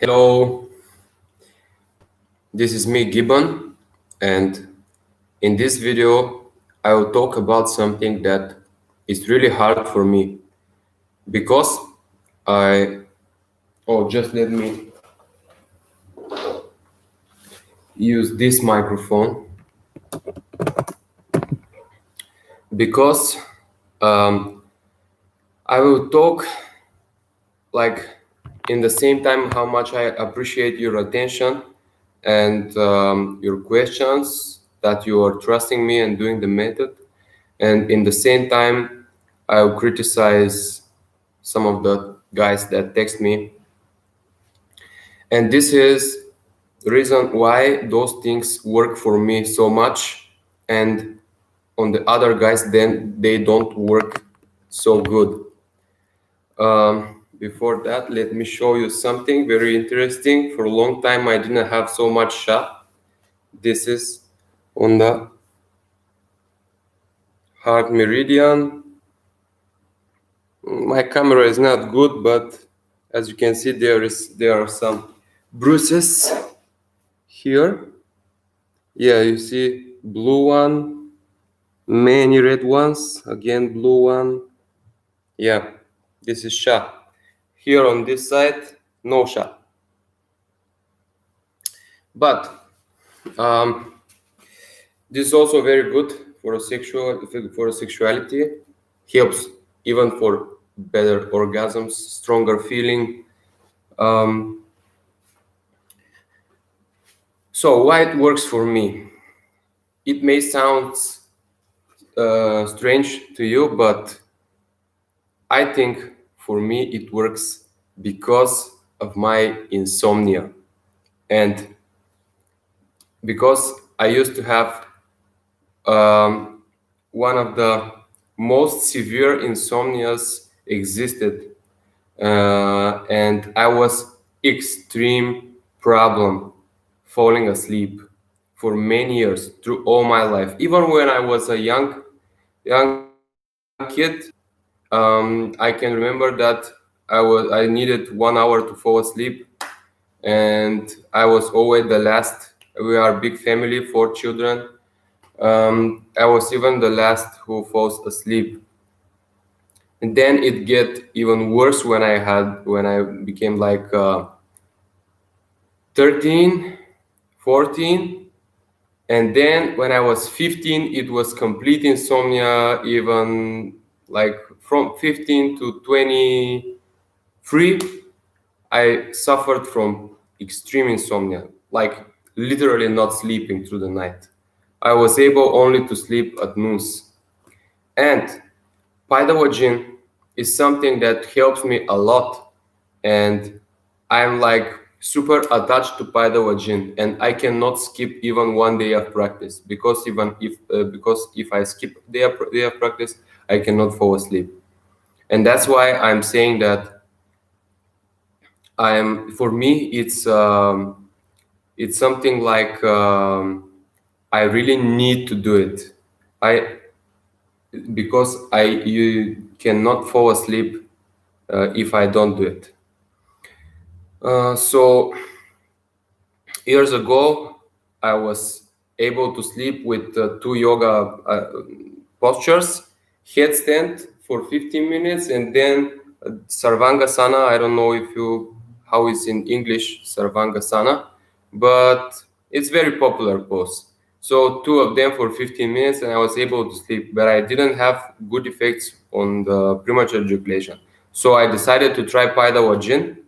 Hello, this is me, Gibbon, and in this video, I will talk about something that is really hard for me because just let me use this microphone because I will talk like in the same time how much I appreciate your attention and your questions that you are trusting me and doing the method, and in the same time I'll criticize some of the guys that text me, and this is the reason why those things work for me so much and on the other guys then they don't work so good. Before that, let me show you something very interesting. For a long time I didn't have so much shot. This is on the heart meridian. My camera is not good, but as you can see there are some bruises here. Yeah, you see blue one, many red ones, again blue one. Yeah, this is sha. Here on this side, no sha. But this is also very good for sexuality. Helps even for better orgasms, stronger feeling. So why it works for me? It may sound strange to you, but I think for me it works because of my insomnia and because I used to have one of the most severe insomnias existed, and I was extreme problem falling asleep for many years through all my life. Even when I was a young kid, I can remember that I needed 1 hour to fall asleep, and I was always the last. We are a big family, 4 children. I was even the last who falls asleep, and then it get even worse when I became like 13, 14, and then when I was 15, it was complete insomnia. Even like from 15 to 23, I suffered from extreme insomnia, like literally not sleeping through the night. I was able only to sleep at noon. And paidalajin is something that helps me a lot. And I'm like super attached to paidalajin, and I cannot skip even 1 day of practice because if I skip day of practice, I cannot fall asleep. And that's why I'm saying that for me it's something like I really need to do it. Because you cannot fall asleep if I don't do it. So years ago, I was able to sleep with 2 yoga postures, headstand for 15 minutes, and then Sarvangasana. I don't know how it's in English, Sarvangasana, but it's very popular pose. So 2 of them for 15 minutes, and I was able to sleep, but I didn't have good effects on the premature ejaculation. So I decided to try paidalajin,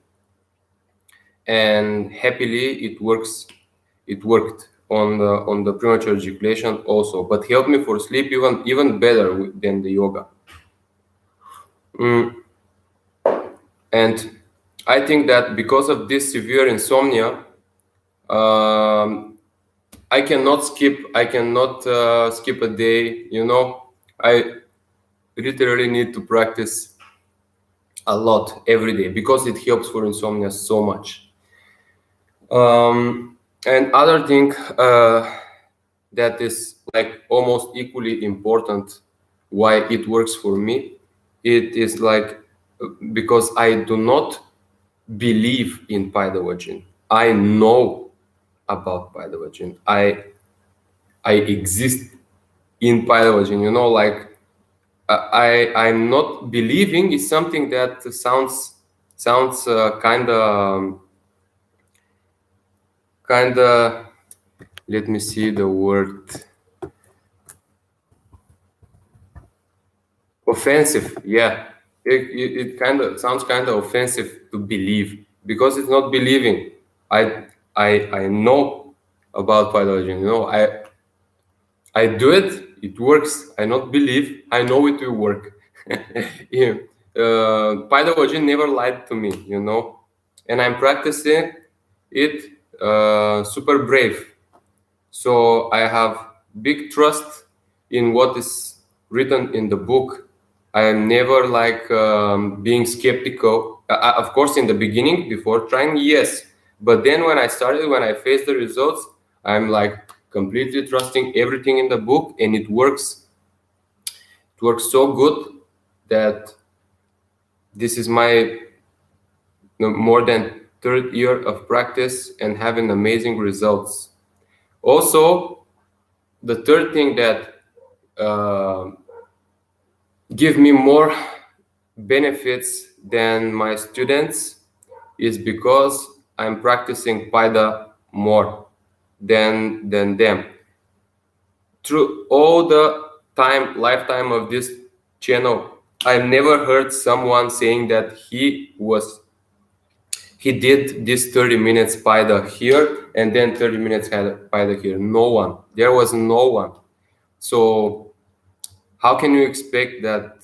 and happily it worked on the premature ejaculation also, but helped me for sleep even better than the yoga. And I think that because of this severe insomnia, I cannot skip a day. I literally need to practice a lot every day because it helps for insomnia so much. And other thing that is like almost equally important why it works for me, it is like because I do not believe in paidalajin. I know about paidalajin. I exist in paidalajin. You know, like I'm not believing is something that sounds kind of let me see the word, offensive. Yeah, it kind of sounds kind of offensive to believe, because it's not believing. I know about paidalajin. You know, I do it. It works. I not believe. I know it will work. Yeah. Paidalajin never lied to me. You know, and I'm practicing it super brave. So I have big trust in what is written in the book. I am never like being skeptical. Of course, in the beginning, before trying, yes. But then when I faced the results, I'm like completely trusting everything in the book, and it works. It works so good that this is my more than third year of practice and having amazing results. Also, the third thing that uh, give me more benefits than my students is because I'm practicing paida more than them. Through all the lifetime of this channel, I've never heard someone saying that he did this 30 minutes paida here and then 30 minutes had paida here. No one. There was no one. So how can you expect that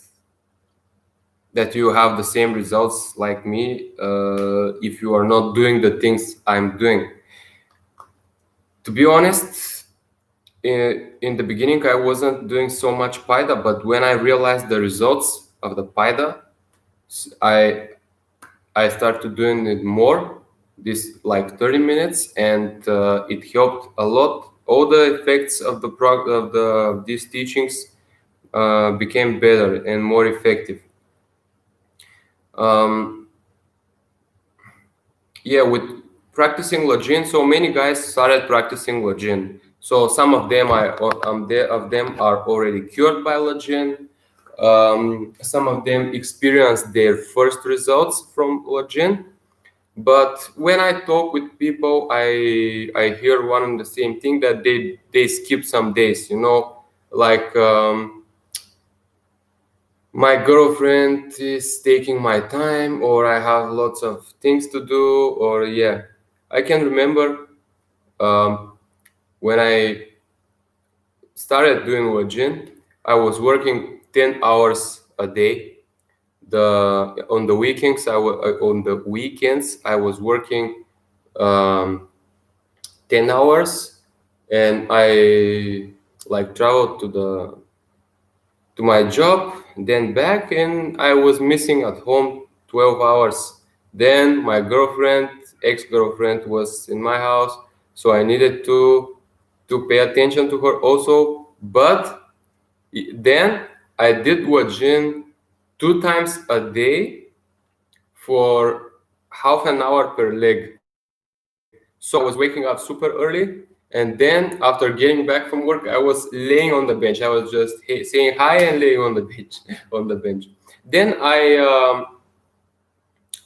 you have the same results like me if you are not doing the things I'm doing? To be honest, in the beginning I wasn't doing so much paida, but when I realized the results of the paida, i I started doing it more, this like 30 minutes, and it helped a lot. All the effects of these teachings became better and more effective. um, yeah, with practicing lajin, so many guys started practicing lajin. So some of them are already cured by lajin. Some of them experienced their first results from lajin. But when I talk with people, I hear one and the same thing, that they skip some days. You know, like my girlfriend is taking my time, or I have lots of things to do, or yeah. I can remember when I started doing lajin, I was working 10 hours a day. On the weekends I was working um, 10 hours, and I like traveled to my job, then back, and I was missing at home 12 hours. Then my ex-girlfriend was in my house, so I needed to pay attention to her also. But then I did lajin 2 times a day for half an hour per leg. So I was waking up super early, and then after getting back from work, I was laying on the bench. I was just saying hi and laying on the bench. On the bench. Then I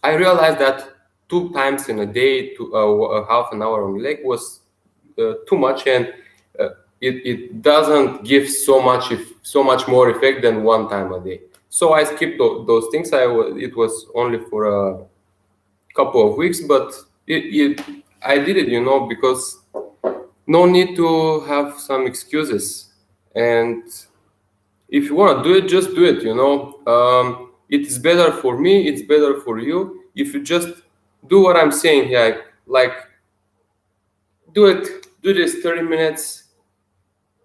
realized that 2 times in a day, to a half an hour on leg was too much, and it doesn't give so much more effect than 1 time a day. So I skipped those things. It was only for a couple of weeks, but I did it, because no need to have some excuses. And if you want to do it, just do it. It is better for me, it's better for you if you just do what I'm saying here. Like, do this 30 minutes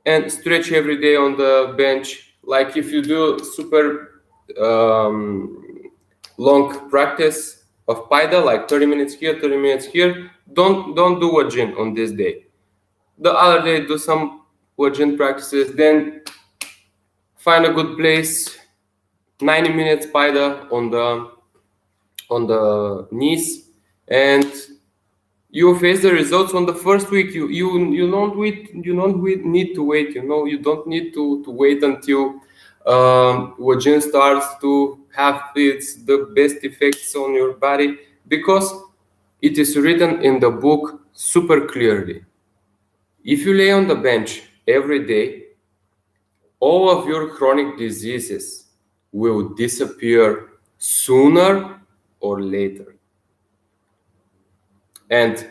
and stretch every day on the bench. Like, if you do super long practice of paida, like 30 minutes here, 30 minutes here, don't do lajin on this day. The other day, do some lajin practices, then find a good place, 90 minutes paida on the knees, and you face the results on the first week. You don't need to wait. You don't need to wait until vagina starts to have the best effects on your body, because it is written in the book super clearly. If you lay on the bench every day, all of your chronic diseases will disappear sooner or later. And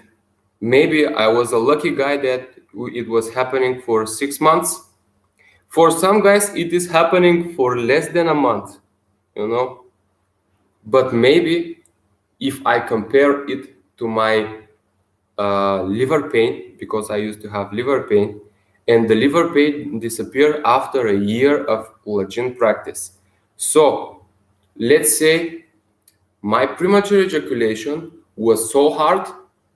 maybe I was a lucky guy that it was happening for 6 months. For some guys, it is happening for less than a month, But maybe if I compare it to my liver pain, because I used to have liver pain, and the liver pain disappeared after a year of lajin practice. So let's say my premature ejaculation was so hard,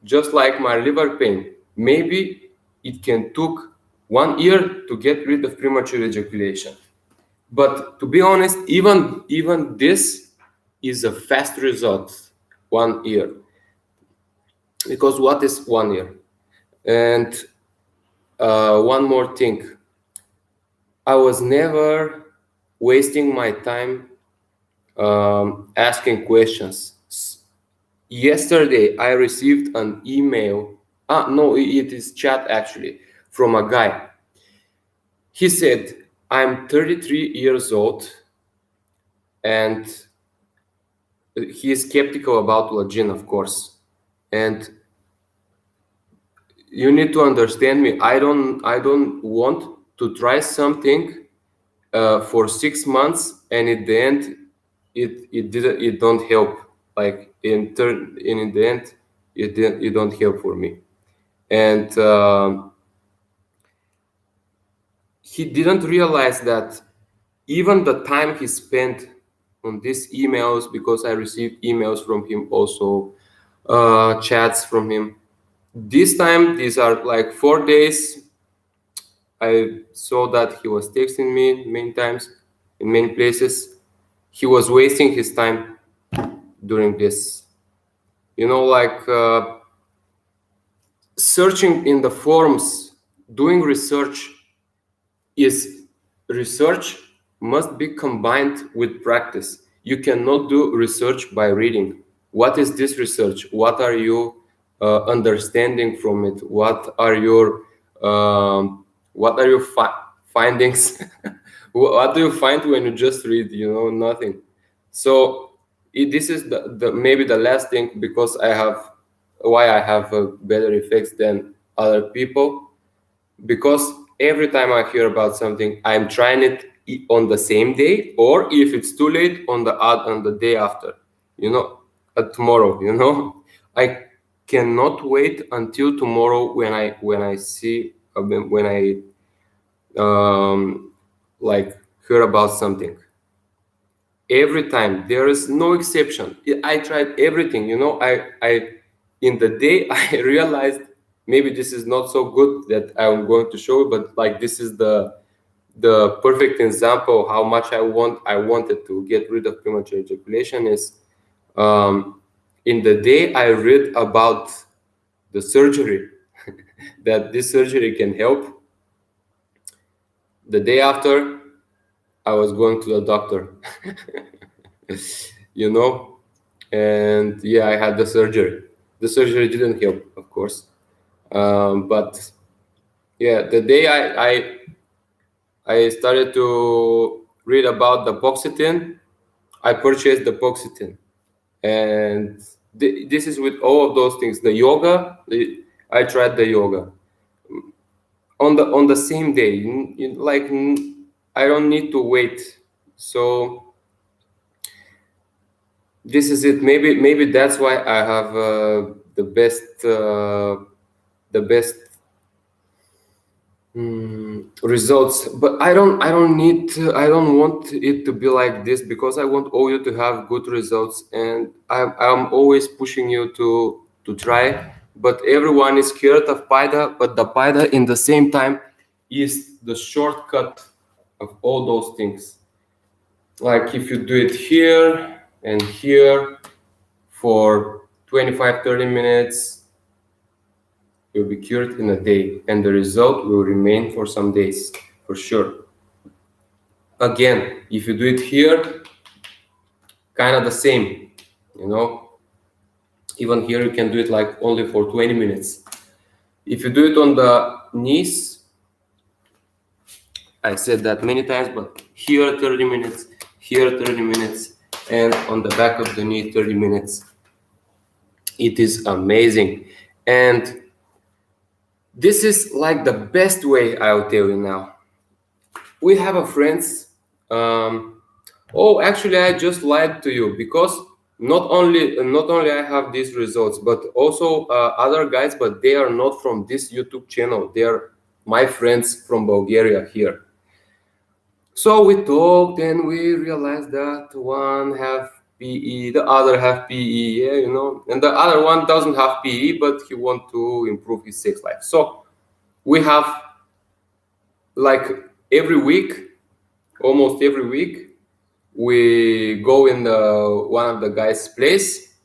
just like my liver pain. Maybe it can took 1 year to get rid of premature ejaculation. But to be honest, even this is a fast result, 1 year. Because what is 1 year? And one more thing, I was never wasting my time asking questions. Yesterday, I received an email. No, it is chat actually, from a guy. He said, I'm 33 years old and he is skeptical about lajin, of course. And you need to understand me. I don't want to try something for 6 months and at the end it don't help. Like in the end it don't help for me. And he didn't realize that even the time he spent on these emails, because I received emails from him also, chats from him. This time, these are like 4 days. I saw that he was texting me many times in many places. He was wasting his time during this. Like searching in the forums, doing research must be combined with practice. You cannot do research by reading. What is this research? What are you understanding from it? What are your findings? What do you find when you just read? Nothing. So this is the maybe the last thing, because I have better effects than other people, because every time I hear about something, I'm trying it on the same day, or if it's too late, on the day after, tomorrow. I cannot wait until tomorrow when I see when I like hear about something. Every time, there is no exception. I tried everything. I in the day I realized maybe this is not so good that I'm going to show, but like this is the perfect example how much I wanted to get rid of premature ejaculation. Is in the day I read about the surgery that this surgery can help. The day after, I was going to the doctor. And yeah, I had the surgery. The surgery didn't help, of course, but yeah, the day I started to read about the Boxetin, I purchased the Boxetin. And this is with all of those things. The yoga, I tried the yoga on the same day. Like I don't need to wait. So this is it. Maybe that's why I have the best results. But I don't want it to be like this, because I want all you to have good results, and I'm always pushing you to try. But everyone is scared of paida, but the paida in the same time is the shortcut of all those things. Like if you do it here and here for 25-30 minutes, you'll be cured in a day, and the result will remain for some days, for sure. Again, if you do it here, kind of the same, you know. Even here, you can do it like only for 20 minutes. If you do it on the knees, I said that many times, but here 30 minutes, here 30 minutes, and on the back of the knee 30 minutes. It is amazing. And this is like the best way, I'll tell you now. We have a friends. Oh, actually, I just lied to you, because not only I have these results, but also other guys, but they are not from this YouTube channel. They are my friends from Bulgaria here. So we talked and we realized that one have PE, the other have PE, yeah, you know, and the other one doesn't have PE, but he want to improve his sex life. So we have like every week, almost every week, we go in one of the guys' place,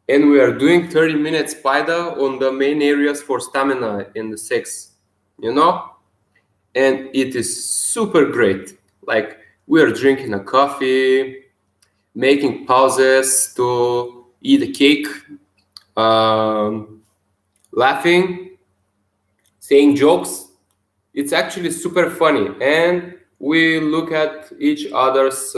and we are doing 30 minutes paida on the main areas for stamina in the sex, you know, and it is super great. Like, we are drinking a coffee, making pauses to eat a cake, laughing, saying jokes. It's actually super funny, and we look at each other's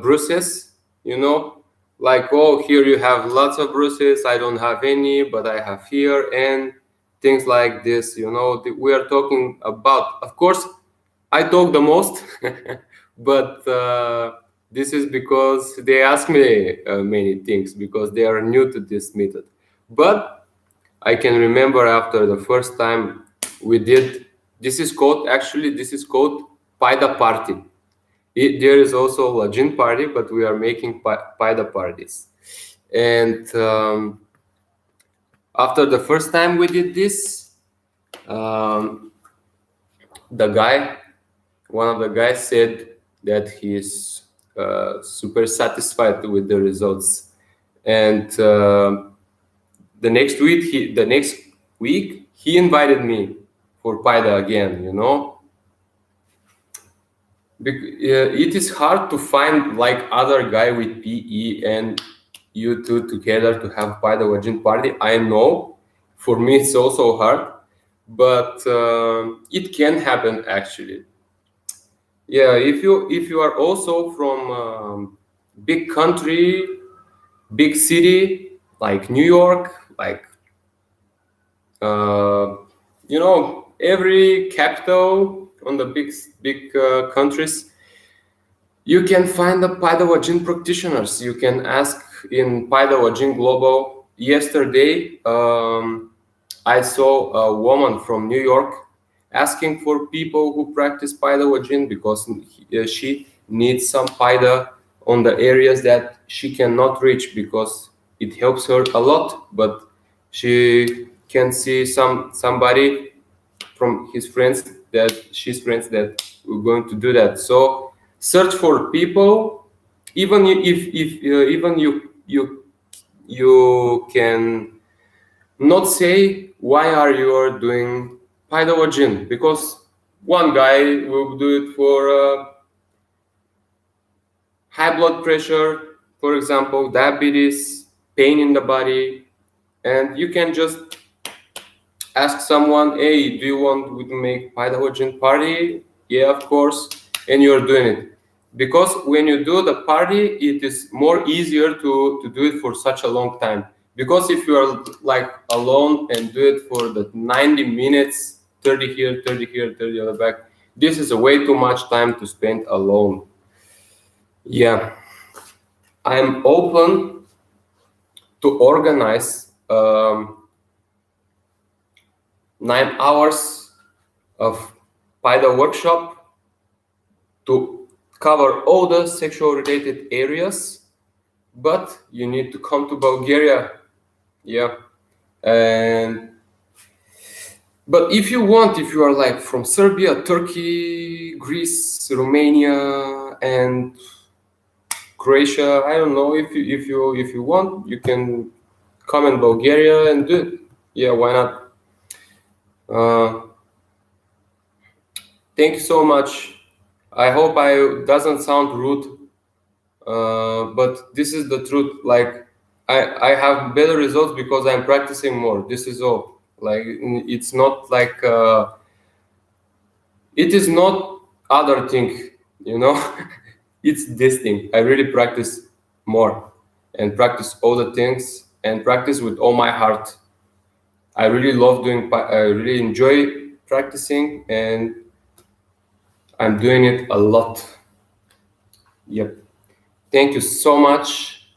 bruises, you know, like, oh, here you have lots of bruises, I don't have any, but I have here, and things like this, you know. We are talking about, of course, I talk the most, but this is because they ask me many things, because they are new to this method. But I can remember after the first time we did, this is called paida party. There is also lajin party, but we are making paida parties. And after the first time we did this, one of the guys said that he is super satisfied with the results. And the next week he invited me for paida again, you know. It is hard to find like other guy with PE and you two together to have paidalajin party. I know, for me it's also hard, but it can happen actually. Yeah, if you are also from big country, big city like New York, like you know, every capital on the big countries, you can find the paidalajin practitioners. You can ask in paidalajin global. Yesterday, I saw a woman from New York asking for people who practice paidalajin, because she needs some paida on the areas that she cannot reach, because it helps her a lot, but she can see somebody from his friends that she's friends that we're going to do that. So search for people, even even you can not say why are you doing paidalajin, because one guy will do it for high blood pressure, for example, diabetes, pain in the body, and you can just ask someone, hey, do you want to make paidalajin party? Yeah, of course, and you're doing it. Because when you do the party, it is more easier to do it for such a long time. Because if you are like alone and do it for the 90 minutes, 30 here, 30 here, 30 on the back, this is a way too much time to spend alone. Yeah, I'm open to organize 9 hours of paida workshop to cover all the sexual related areas, but you need to come to Bulgaria. Yeah. And but if you want, if you are like from Serbia, Turkey, Greece, Romania, and Croatia, I don't know, if you want, you can come in Bulgaria and do it. Yeah, why not? Thank you so much. I hope I doesn't sound rude, but this is the truth. Like I have better results because I'm practicing more. This is all. Like it's not like it is not other thing, you know. It's this thing. I really practice more and practice all the things and practice with all my heart. I really love doing. I really enjoy practicing and I'm doing it a lot. Yep. Thank you so much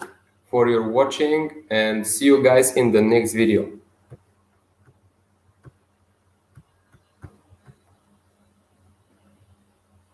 for your watching and see you guys in the next video.